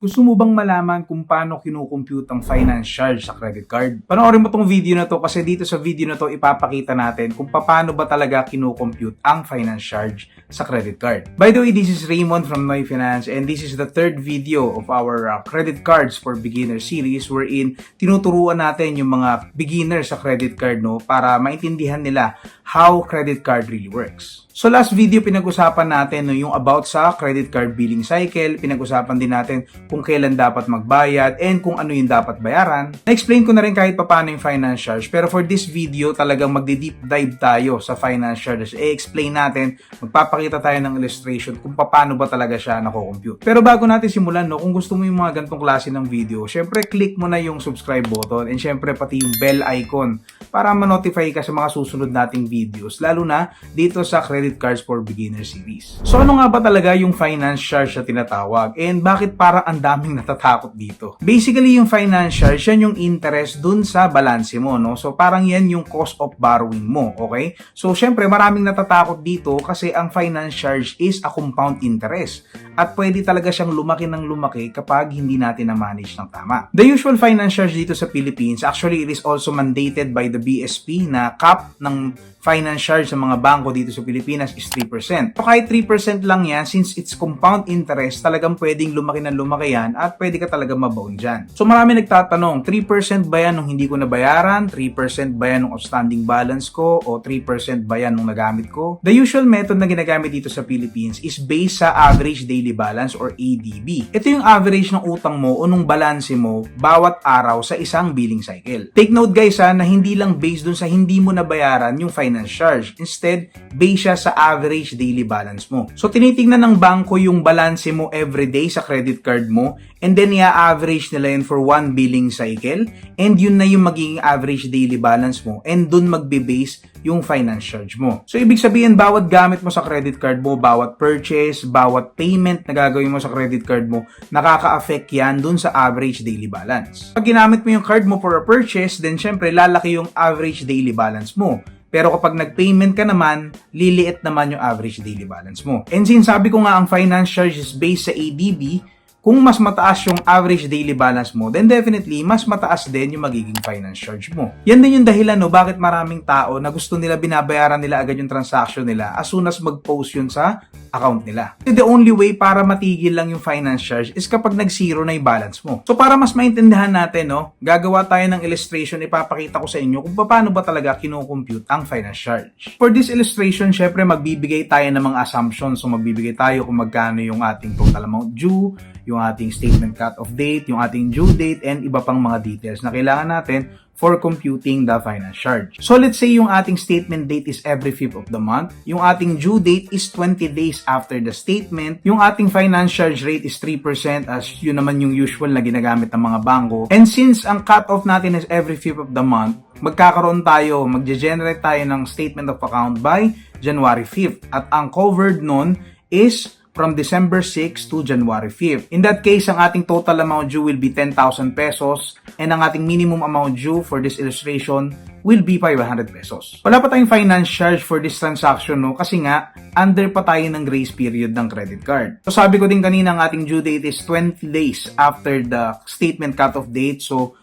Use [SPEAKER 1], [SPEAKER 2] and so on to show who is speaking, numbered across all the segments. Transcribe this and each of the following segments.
[SPEAKER 1] Gusto mo bang malaman kung paano kinukompute ang finance charge sa credit card? Panoorin mo tong video na to kasi dito sa video na to ipapakita natin kung paano ba talaga kinukompute ang finance charge sa credit card. By the way, this is Raymond from Noy Finance and this is the third video of our credit cards for beginner series wherein tinuturuan natin yung mga beginner sa credit card para maintindihan nila how credit card really works. So last video pinag-usapan natin yung about sa credit card billing cycle, pinag-usapan din natin kung kailan dapat magbayad and kung ano yung dapat bayaran. Na-explain ko na rin kahit paano yung finance charge pero for this video talagang magdi-deep dive tayo sa finance charges. I-explain natin, magpapakita tayo ng illustration kung paano ba talaga siya nako-compute. Pero bago natin simulan, kung gusto mo yung mga ganitong klase ng video, syempre click mo na yung subscribe button and syempre pati yung bell icon para ma-notify ka sa mga susunod nating videos, lalo na dito sa Credit Cards for Beginner series. So ano nga ba talaga yung finance charge na tinatawag and bakit parang ang daming natatakot dito? Basically yung finance charge, yan yung interest dun sa balanse mo, no? So parang yan yung cost of borrowing mo, okay? So syempre maraming natatakot dito kasi ang finance charge is a compound interest at pwede talaga siyang lumaki ng lumaki kapag hindi natin na-manage ng tama. The usual finance charge dito sa Philippines, actually it is also mandated by the BSP na cap ng finance charge sa mga bangko dito sa Pilipinas is 3%. So kahit 3% lang yan, since it's compound interest, talagang pwedeng lumaki ng lumaki yan at pwede ka talaga mabaon dyan. So marami nagtatanong, 3% ba yan nung hindi ko nabayaran? 3% ba yan nung outstanding balance ko? O 3% ba yan nung nagamit ko? The usual method na ginagamit dito sa Philippines is based sa average daily balance or ADB. Ito yung average ng utang mo o nung balanse mo bawat araw sa isang billing cycle. Take note guys na hindi lang based dun sa hindi mo nabayaran yung finance charge. Instead, based siya sa average daily balance mo. So, tinitingnan ng bangko yung balanse mo everyday sa credit card mo and then i-average nila yun for one billing cycle and yun na yung magiging average daily balance mo and dun magbe-base yung finance charge mo. So, ibig sabihin, bawat gamit mo sa credit card mo, bawat purchase, bawat payment na gagawin mo sa credit card mo, nakaka-affect yan dun sa average daily balance. Pag ginamit mo yung card mo for a purchase, then syempre, lalaki yung average daily balance mo. Pero kapag nag-payment ka naman, liliit naman yung average daily balance mo. And since sabi ko nga ang finance charge is based sa ADB, kung mas mataas yung average daily balance mo, then definitely, mas mataas din yung magiging finance charge mo. Yan din yung dahilan bakit maraming tao na gusto nila binabayaran nila agad yung transaction nila as soon as mag-post yun sa account nila. The only way para matigil lang yung finance charge is kapag nag-zero na yung balance mo. So para mas maintindihan natin, gagawa tayo ng illustration, ipapakita ko sa inyo kung paano ba talaga kinocompute ang finance charge. For this illustration, syempre magbibigay tayo ng mga assumptions. So magbibigay tayo kung magkano yung ating total amount due, yung ating statement cut-off date, yung ating due date, and iba pang mga details na kailangan natin for computing the finance charge. So let's say yung ating statement date is every 5th of the month, yung ating due date is 20 days after the statement, yung ating finance charge rate is 3% as yun naman yung usual na ginagamit ng mga bangko. And since ang cut-off natin is every 5th of the month, magge-generate tayo ng statement of account by January 5th at ang covered nun is from December 6 to January 5th. In that case, ang ating total amount due will be 10,000 pesos and ang ating minimum amount due for this illustration will be 500 pesos. Wala pa tayong finance charge for this transaction kasi nga, under pa tayo ng grace period ng credit card. So sabi ko din kanina, ang ating due date is 20 days after the statement cut-off date. So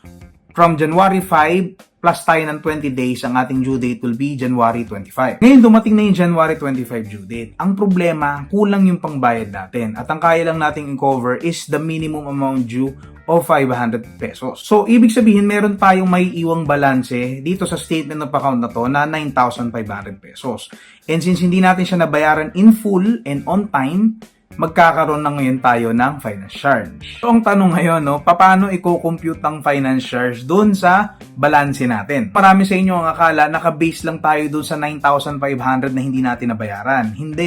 [SPEAKER 1] from January 5, plus tayo ng 20 days, ang ating due date will be January 25. Ngayon, dumating na yung January 25 due date. Ang problema, kulang yung pangbayad natin. At ang kaya lang nating i-cover is the minimum amount due of 500 pesos. So, ibig sabihin, meron tayong may iwang balanse dito sa statement of account na to na 9,500 pesos. And since hindi natin siya nabayaran in full and on time, magkakaroon na ngayon tayo ng finance charge. So, ang tanong ngayon, paano i-compute ang finance charge doon sa balanse natin? Marami sa inyo ang akala, naka-base lang tayo doon sa 9,500 na hindi natin nabayaran. Hindi,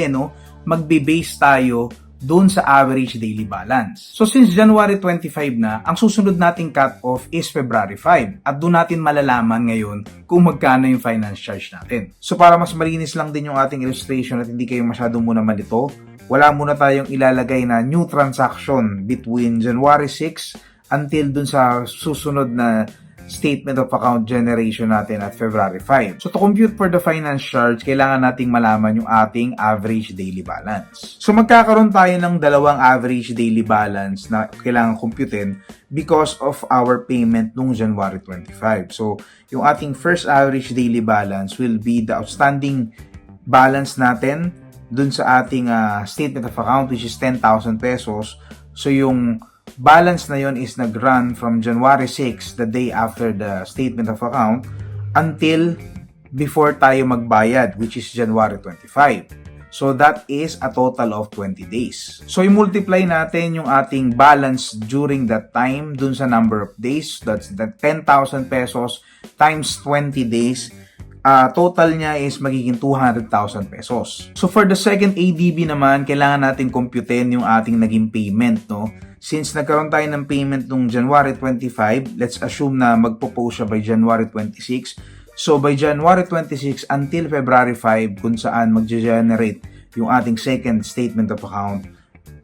[SPEAKER 1] magbe-base tayo doon sa average daily balance. So, since January 25 na, ang susunod nating cut-off is February 5. At doon natin malalaman ngayon kung magkano yung finance charge natin. So, para mas malinis lang din yung ating illustration at hindi kayo masyadong muna malito, wala muna tayong ilalagay na new transaction between January 6 until dun sa susunod na statement of account generation natin at February 5. So to compute for the finance charge, kailangan nating malaman yung ating average daily balance. So magkakaroon tayo ng dalawang average daily balance na kailangan computein because of our payment nung January 25. So yung ating first average daily balance will be the outstanding balance natin dun sa ating statement of account, which is 10,000 pesos. So yung balance na yon is nag-run from January 6, the day after the statement of account, until before tayo magbayad, which is January 25. So that is a total of 20 days. So i-multiply natin yung ating balance during that time dun sa number of days. That's the 10,000 pesos times 20 days. Total niya is magiging 200,000 pesos. So for the second ADB naman, kailangan natin computein yung ating naging payment, no? Since nagkaroon tayo ng payment nung January 25, let's assume na magpo-post siya by January 26. So by January 26 until February 5, kung saan mag-generate yung ating second statement of account,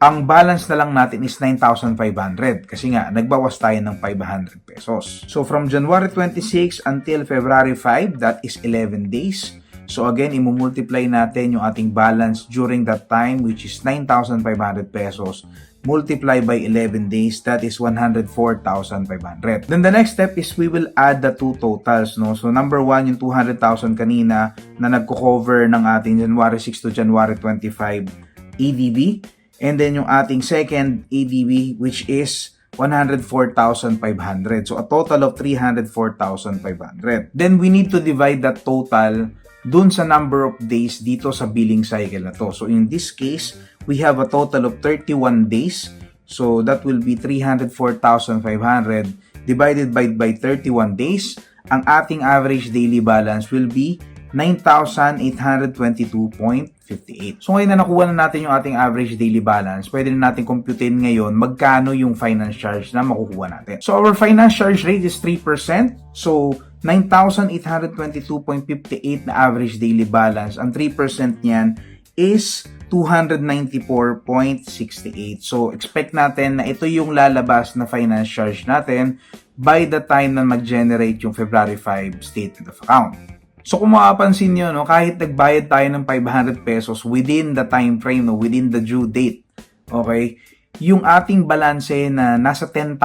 [SPEAKER 1] ang balance na lang natin is 9,500 kasi nga nagbawas tayo ng 500 pesos. So from January 26 until February 5, that is 11 days. So again, imumultiply natin yung ating balance during that time, which is 9,500 pesos, multiply by 11 days, that is 104,500. Then the next step is we will add the two totals, no? So number 1, yung 200,000 kanina na nagko-cover ng ating January 6 to January 25 ADB. And then yung ating second ADB, which is 104,500. So a total of 304,500. Then we need to divide that total dun sa number of days dito sa billing cycle na to. So in this case, we have a total of 31 days. So that will be 304,500 divided by 31 days. Ang ating average daily balance will be 9,822.58. So ngayon na nakuha na natin yung ating average daily balance, pwede na natin computein ngayon magkano yung finance charge na makukuha natin. So our finance charge rate is 3%. So 9,822.58 na average daily balance. Ang 3% niyan is 294.68. So expect natin na ito yung lalabas na finance charge natin by the time na mag-generate yung February 5 statement of account. So kung makapansin nyo, no, kahit nagbayad tayo ng 500 pesos within the time frame, no, within the due date, okay, yung ating balanse na nasa 10,000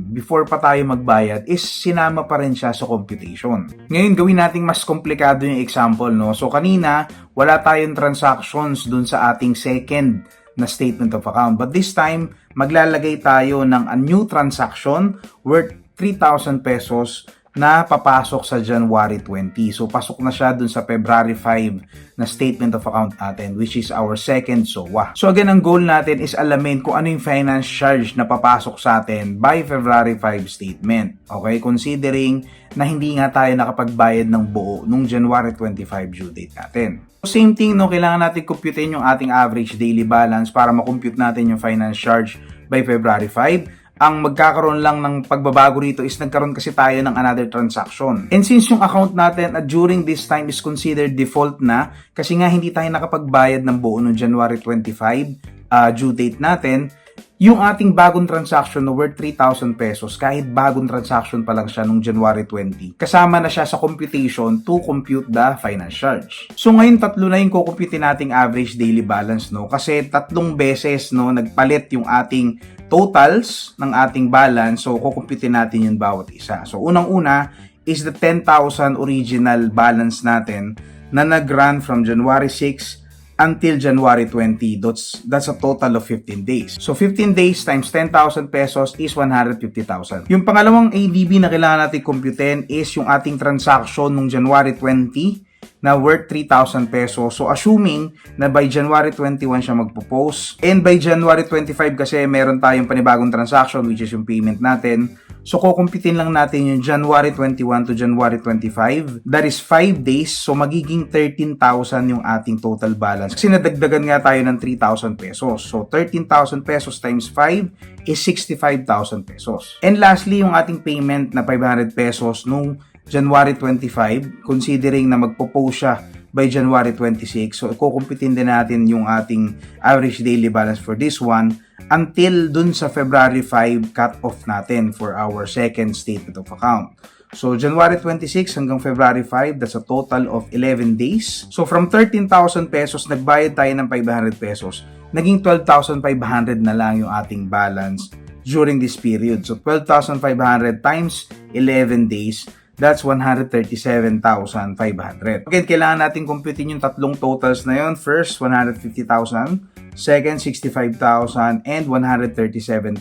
[SPEAKER 1] before pa tayo magbayad is sinama pa rin siya sa computation. Ngayon, gawin nating mas komplikado yung example, no? So kanina, wala tayong transactions dun sa ating second na statement of account. But this time, maglalagay tayo ng a new transaction worth 3,000 pesos na papasok sa January 20. So, pasok na siya dun sa February 5 na statement of account natin, which is our second SOA. So, again, ang goal natin is alamin kung ano yung finance charge na papasok sa atin by February 5 statement. Okay? Considering na hindi nga tayo nakapagbayad ng buo nung January 25 due date natin. So, same thing, no? Kailangan natin computein yung ating average daily balance para makompute natin yung finance charge by February 5. Ang magkakaroon lang ng pagbabago rito is nagkaroon kasi tayo ng another transaction. And since yung account natin during this time is considered default na, kasi nga hindi tayo nakapagbayad ng buo noong January 25 due date natin, yung ating bagong transaction na worth 3,000 pesos, kahit bagong transaction pa lang siya noong January 20, kasama na siya sa computation to compute the finance charge. So ngayon, tatlo na yung kukumputin nating average daily balance, no? Kasi tatlong beses, no, nagpalit yung ating totals ng ating balance, so kukumputin natin yung bawat isa. So unang-una is the 10,000 original balance natin na nag-run from January 6 until January 20. That's a total of 15 days. So 15 days times 10,000 pesos is 150,000. Yung pangalawang ADB na kailangan natin computein is yung ating transaction nung January 20 na worth 3,000 pesos. So, assuming na by January 21 siya magpo-post, and by January 25 kasi meron tayong panibagong transaction, which is yung payment natin. So, kukumpitin lang natin yung January 21 to January 25. That is 5 days. So, magiging 13,000 yung ating total balance. Kasi nadagdagan nga tayo ng 3,000 pesos. So, 13,000 pesos times 5 is 65,000 pesos. And lastly, yung ating payment na 500 pesos nung January 25, considering na magpo-post siya by January 26. So, kukumpitin din natin yung ating average daily balance for this one until dun sa February 5 cut-off natin for our second statement of account. So, January 26 hanggang February 5, that's a total of 11 days. So, from 13,000 pesos, nagbayad tayo ng 500 pesos. Naging 12,500 na lang yung ating balance during this period. So, 12,500 times 11 days, that's 137,500. Again, kailangan natin computein yung tatlong totals na yun. First, 150,000. Second, 65,000 and 137,500.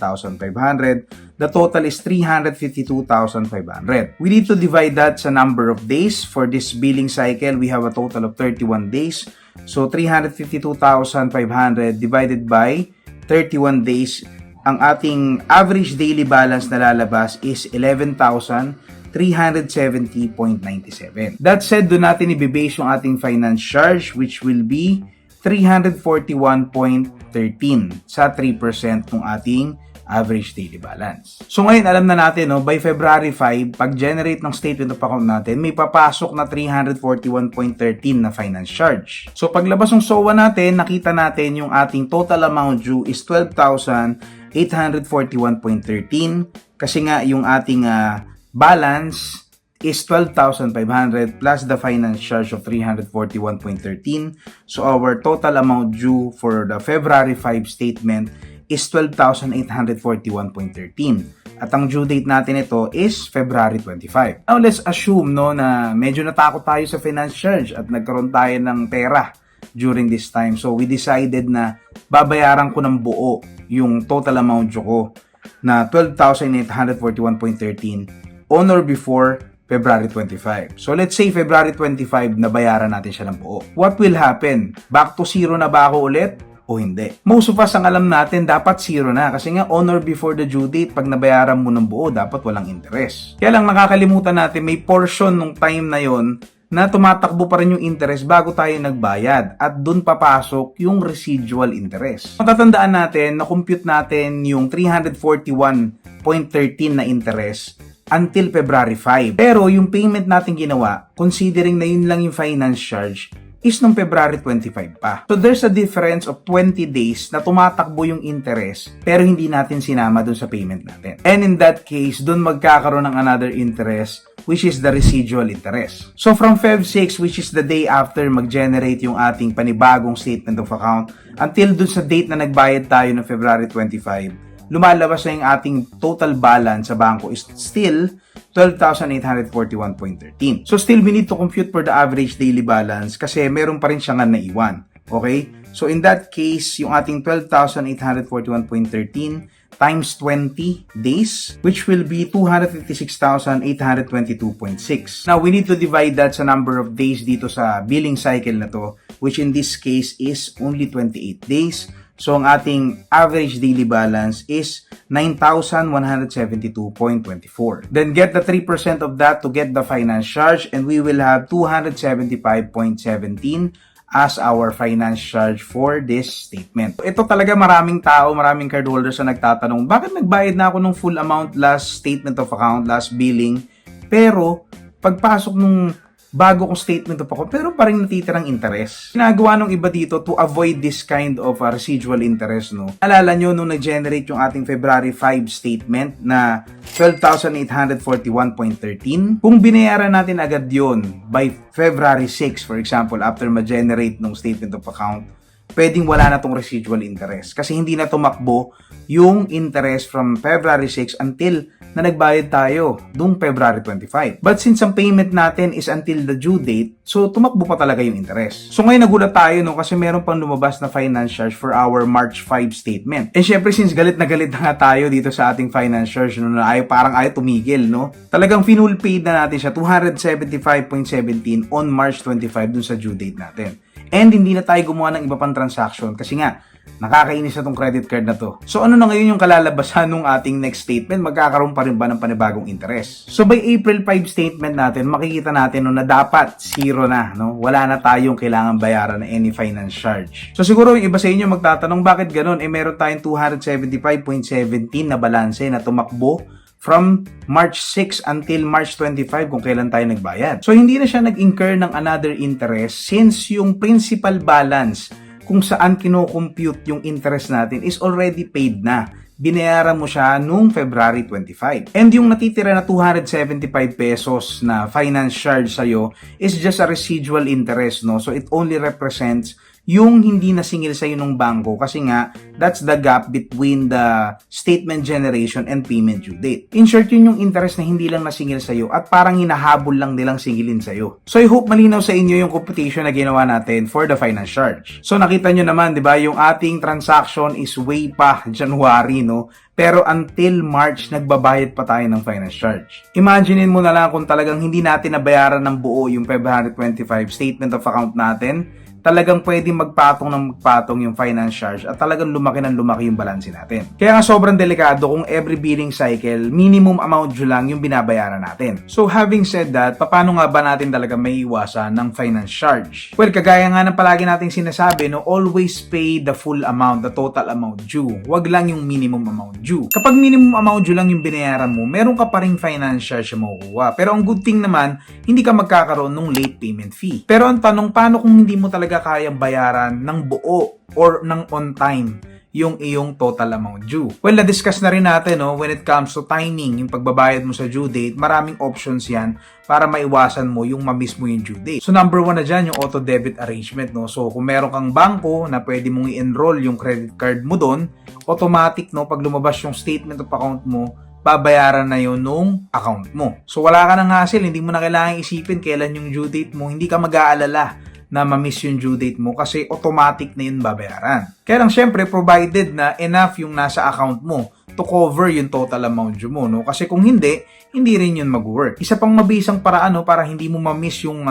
[SPEAKER 1] The total is 352,500. We need to divide that sa number of days. For this billing cycle, we have a total of 31 days. So, 352,500 divided by 31 days. Ang ating average daily balance na lalabas is 11,370.97. That said, doon natin i-base yung ating finance charge, which will be 341.13 sa 3% ng ating average daily balance. So ngayon, alam na natin, no, by February 5, pag-generate ng statement of account natin, may papasok na 341.13 na finance charge. So paglabas ng SOA natin, nakita natin yung ating total amount due is 12,841.13 kasi nga yung ating balance is 12,500 plus the finance charge of 341.13. So our total amount due for the February 5 statement is 12,841.13. At ang due date natin ito is February 25. Now let's assume no na medyo natakot tayo sa finance charge at nagkaroon tayo ng pera during this time. So we decided na babayaran ko ng buo yung total amount due ko na 12,841.13 on or before February 25. So let's say February 25 na bayaran natin siya ng buo. What will happen? Back to zero na ba ako ulit? O hindi? Most of us ang alam natin dapat zero na kasi nga on or before the due date pag nabayaran mo ng buo dapat walang interest. Kaya lang nakakalimutan natin may portion nung time na yon na tumatakbo pa rin yung interest bago tayo nagbayad at dun papasok yung residual interest. Matatandaan natin na compute natin yung 341.13 na interest until February 5. Pero yung payment natin ginawa, considering na yun lang yung finance charge, is nung February 25 pa. So there's a difference of 20 days na tumatakbo yung interest pero hindi natin sinama dun sa payment natin. And in that case, dun magkakaroon ng another interest which is the residual interest. So from Feb 6, which is the day after mag-generate yung ating panibagong statement of account, until dun sa date na nagbayad tayo ng February 25, lumalabas na yung ating total balance sa bangko is still 12,841.13. So still we need to compute for the average daily balance kasi meron pa rin siyang naiwan. Okay? So in that case, yung ating 12,841.13 times 20 days, which will be 256,822.6. Now, we need to divide that sa number of days dito sa billing cycle na to, which in this case is only 28 days. So, ang ating average daily balance is 9,172.24. Then, get the 3% of that to get the finance charge and we will have 275.17 as our finance charge for this statement. Ito talaga maraming tao, maraming cardholders na nagtatanong, bakit nagbayad na ako ng full amount last statement of account, last billing, pero pagpasok nung bago kong statement of account, pero parang natitirang interest. Ginagawa nung iba dito to avoid this kind of residual interest, no? Alala nyo nung nag-generate yung ating February 5 statement na 12,841.13, kung binayaran natin agad yon by February 6, for example, after ma-generate ng statement of account, pwedeng wala na tong residual interest kasi hindi na tumakbo yung interest from February 6 until na nagbayad tayo dung February 25. But since ang payment natin is until the due date, so tumakbo pa talaga yung interest. So ngayon nagulat tayo no kasi meron pang lumabas na finance charge for our March 5 statement. And syempre since galit na nga tayo dito sa ating finance charge no, na parang ayaw tumigil, no? Talagang full paid na natin siya 275.17 on March 25 dun sa due date natin. And hindi na tayo gumawa ng iba pang transaction kasi nga nakakainis na tong credit card na to. So ano na ngayon yung kalalabasan ng ating next statement? Magkakaroon pa rin ba ng panibagong interest? So by April 5 statement natin, makikita natin no, na dapat zero na. No? Wala na tayong kailangan bayaran na any finance charge. So siguro yung iba sa inyo magtatanong bakit ganun? Eh meron tayong 275.17 na balanse na tumakbo from March 6 until March 25 kung kailan tayo nagbayad. So hindi na siya nag-incur ng another interest since yung principal balance kung saan kino-compute yung interest natin is already paid na. Binayaran mo siya noong February 25. And yung natitira na 275 pesos na finance charge sa'yo is just a residual interest, no? So it only represents yung hindi nasingil sa'yo ng bangko kasi nga, that's the gap between the statement generation and payment due date. In short, yun yung interest na hindi lang nasingil sa'yo at parang hinahabol lang nilang singilin sa'yo. So I hope malinaw sa inyo yung computation na ginawa natin for the finance charge. So nakita nyo naman, di ba, yung ating transaction is way pa January, no? Pero until March, nagbabayad pa tayo ng finance charge. Imaginein mo na lang kung talagang hindi natin nabayaran ng buo yung February 25 statement of account natin, talagang pwedeng magpatong yung finance charge at talagang lumaki yung balanse natin. Kaya nga sobrang delikado kung every billing cycle, minimum amount due lang yung binabayaran natin. So having said that, paano nga ba natin talaga may iwasan ng finance charge? Well, kagaya nga ng palagi nating sinasabi, no, always pay the full amount, the total amount due. Wag lang yung minimum amount due. Kapag minimum amount due lang yung binayaran mo, meron ka pa ring finance charge na makukuha. Pero ang good thing naman, hindi ka magkakaroon ng late payment fee. Pero ang tanong, paano kung hindi mo talaga kayang bayaran ng buo or ng on time yung iyong total amount due? Well, na-discuss na rin natin, no, when it comes to timing, yung pagbabayad mo sa due date, maraming options yan para maiwasan mo yung ma-miss mo yung due date. So number 1 na dyan, yung auto-debit arrangement, no? So kung meron kang bangko na pwede mong i-enroll yung credit card mo doon, automatic, no, pag lumabas yung statement of account mo, babayaran na yun nung account mo. So wala ka ng hassle, hindi mo na kailangan isipin kailan yung due date mo, hindi ka mag-aalala na ma-miss yung due date mo kasi automatic na yun babayaran. Kaya lang syempre, provided na enough yung nasa account mo to cover yung total amount due mo, no? Kasi kung hindi rin yun mag-work. Isa pang mabisang paraan, no, para hindi mo ma-miss yung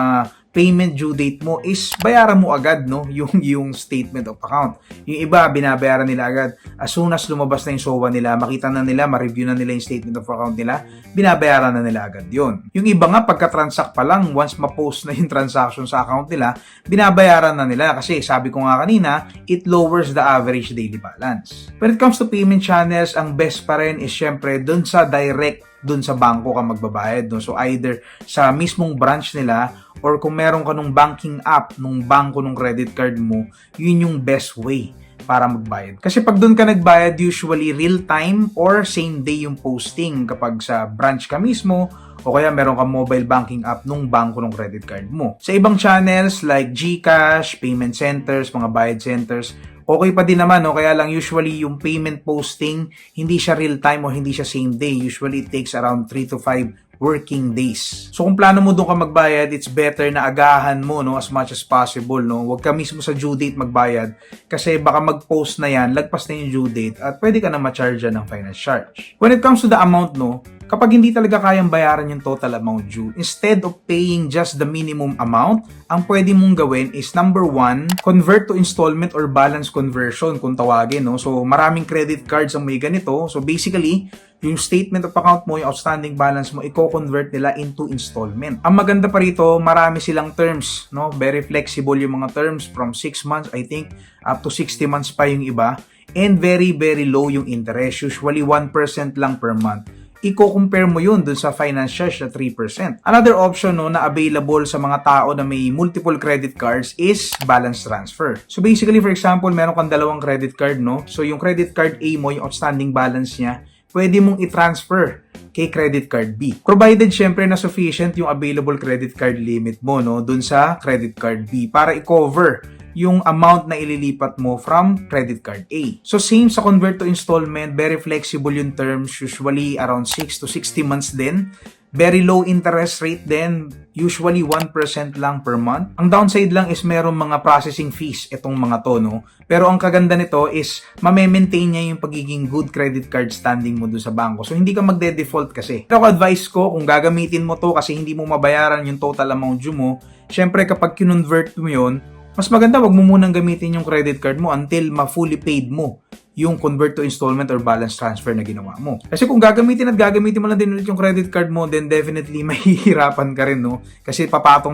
[SPEAKER 1] payment due date mo is bayaran mo agad, no, yung statement of account. Yung iba, binabayaran nila agad. As soon as lumabas na yung SOA nila, makita na nila, ma-review na nila yung statement of account nila, binabayaran na nila agad yun. Yung iba nga, pagka-transact pa lang, once ma-post na yung transaction sa account nila, binabayaran na nila kasi sabi ko nga kanina, it lowers the average daily balance. When it comes to payment channels, ang best pa rin is syempre dun sa bangko ka magbabayad, no? So either sa mismong branch nila or kung meron ka nung banking app nung bangko nung credit card mo, yun yung best way para magbayad. Kasi pag doon ka nagbayad, usually real time or same day yung posting kapag sa branch ka mismo o kaya meron ka mobile banking app nung bangko nung credit card mo. Sa ibang channels like GCash, payment centers, mga bayad centers, okay pa din naman, no? Kaya lang usually yung payment posting, hindi siya real time o hindi siya same day. Usually it takes around 3 to 5 working days. So kung plano mo doon ka magbayad, it's better na agahan mo, no, as much as possible, no. Huwag ka mismo sa due date magbayad kasi baka mag-post na yan, lagpas na yung due date at pwede ka na ma-charge ng finance charge. When it comes to the amount, no, kapag hindi talaga kayang bayaran yung total amount due, instead of paying just the minimum amount, ang pwede mong gawin is number 1, convert to installment or balance conversion kung tawagin, no. So maraming credit cards ang may ganito. So basically, yung statement of account mo, yung outstanding balance mo, i-convert nila into installment. Ang maganda pa rito, marami silang terms, no? Very flexible yung mga terms from 6 months, I think, up to 60 months pa yung iba. And very, very low yung interest. Usually 1% lang per month. Iko-compare mo yun dun sa finance charge na 3%. Another option, no, na available sa mga tao na may multiple credit cards is balance transfer. So basically, for example, meron kang dalawang credit card, no? So yung credit card A mo, yung outstanding balance niya, pwede mong i-transfer kay credit card B. Provided syempre na sufficient yung available credit card limit mo, no, dun sa credit card B para i-cover yung amount na ililipat mo from credit card A. So same sa convert to installment, very flexible yung terms, usually around 6 to 60 months din. Very low interest rate din, usually 1% lang per month. Ang downside lang is merong mga processing fees itong mga to, no? Pero ang kaganda nito is mame-maintain niya yung pagiging good credit card standing mo doon sa bangko. So hindi ka magde-default kasi. Pero advice ko, kung gagamitin mo to kasi hindi mo mabayaran yung total amount due mo, syempre kapag kinonvert mo yun, mas maganda wag mo munang gamitin yung credit card mo until ma-fully paid mo yung convert to installment or balance transfer na ginawa mo. Kasi kung gagamitin mo lang din ulit yung credit card mo, then definitely mahihirapan ka rin, no? Kasi papatong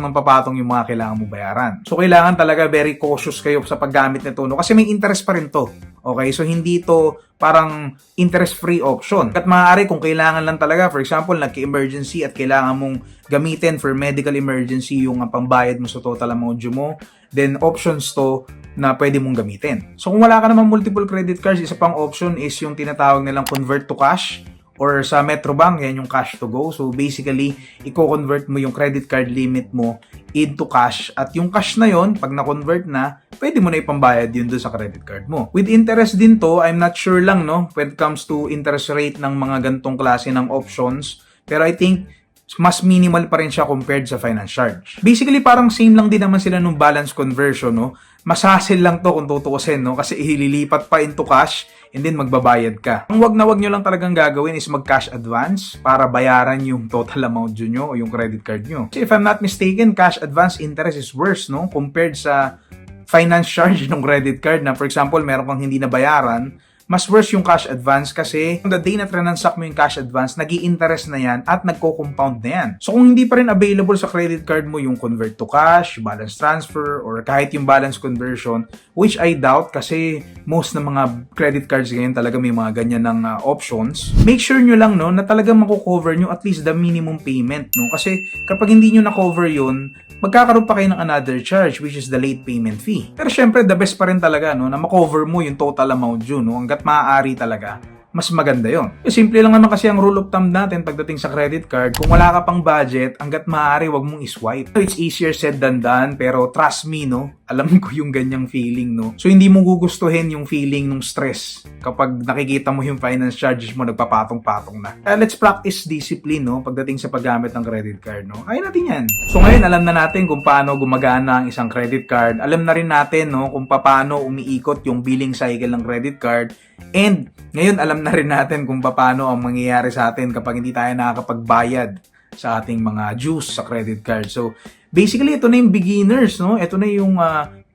[SPEAKER 1] yung mga kailangan mo bayaran. So kailangan talaga very cautious kayo sa paggamit nito, no? Kasi may interest pa rin to. Okay? So hindi to parang interest-free option. At maaari kung kailangan lang talaga, for example, nagka-emergency at kailangan mong gamitin for medical emergency yung pambayad mo sa total amount due mo, then options to, na pwede mong gamitin. So kung wala ka naman multiple credit cards, isa pang option is yung tinatawag nilang convert to cash. Or sa Metrobank, yan yung cash to go. So basically, i-convert mo yung credit card limit mo into cash. At yung cash na yon, pag na-convert na, pwede mo na ipambayad yun doon sa credit card mo. With interest din to, I'm not sure lang, no, when it comes to interest rate ng mga gantong klase ng options. Pero I think, mas minimal pa rin siya compared sa finance charge. Basically, parang same lang din naman sila nung balance conversion, no? Mas hassle lang to kung tutuusin, no? Kasi ililipat pa into cash and then magbabayad ka. Ang wag nyo lang talagang gagawin is mag-cash advance para bayaran yung total amount nyo o yung credit card nyo. Kasi if I'm not mistaken, cash advance interest is worse, no? Compared sa finance charge ng credit card na, for example, meron kang hindi nabayaran, mas worse yung cash advance kasi on the day na transact mo yung cash advance, nag-i-interest na yan at nagko-compound na yan. So kung hindi pa rin available sa credit card mo yung convert to cash, balance transfer, or kahit yung balance conversion, which I doubt kasi most ng mga credit cards ngayon talaga may mga ganyan ng options, make sure nyo lang, no, na talaga mako-cover nyo at least the minimum payment, no? Kasi kapag hindi nyo na-cover yun, magkakaroon pa kayo ng another charge which is the late payment fee. Pero syempre, the best pa rin talaga, no, na ma-cover mo yung total amount yun, no, hanggat maaari talaga, mas maganda yon. Simple lang naman kasi ang rule of thumb natin pagdating sa credit card. Kung wala ka pang budget, hanggat maaari, wag mong iswipe. It's easier said than done, pero trust me, no, alam ko yung ganyang feeling, no. So, hindi mo gugustuhin yung feeling ng stress kapag nakikita mo yung finance charges mo nagpapatong-patong na. Let's practice discipline, no, pagdating sa paggamit ng credit card, no. Ayun natin yan. So, ngayon, alam na natin kung paano gumagana ang isang credit card. Alam na rin natin, no, kung paano umiikot yung billing cycle ng credit card. And, ngayon, alam na rin natin kung paano ang mangyayari sa atin kapag hindi tayo nakakapagbayad sa ating mga dues sa credit card. So, basically, ito na yung beginners, no? Ito na yung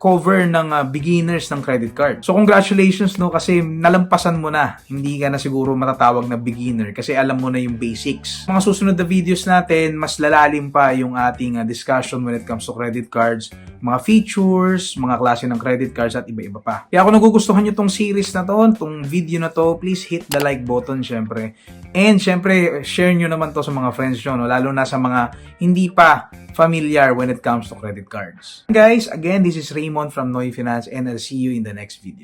[SPEAKER 1] cover ng beginners ng credit card. So, congratulations, no? Kasi nalampasan mo na. Hindi ka na siguro matatawag na beginner kasi alam mo na yung basics. Mga susunod na videos natin, mas lalalim pa yung ating discussion when it comes to credit cards, mga features, mga klase ng credit cards at iba-iba pa. Kaya kung nagugustuhan nyo tong series na to, tong video na to, please hit the like button, syempre. And syempre, share nyo naman to sa mga friends nyo, no? Lalo na sa mga hindi pa familiar when it comes to credit cards. Guys, again, this is Raymond from Noy Finance and I'll see you in the next video.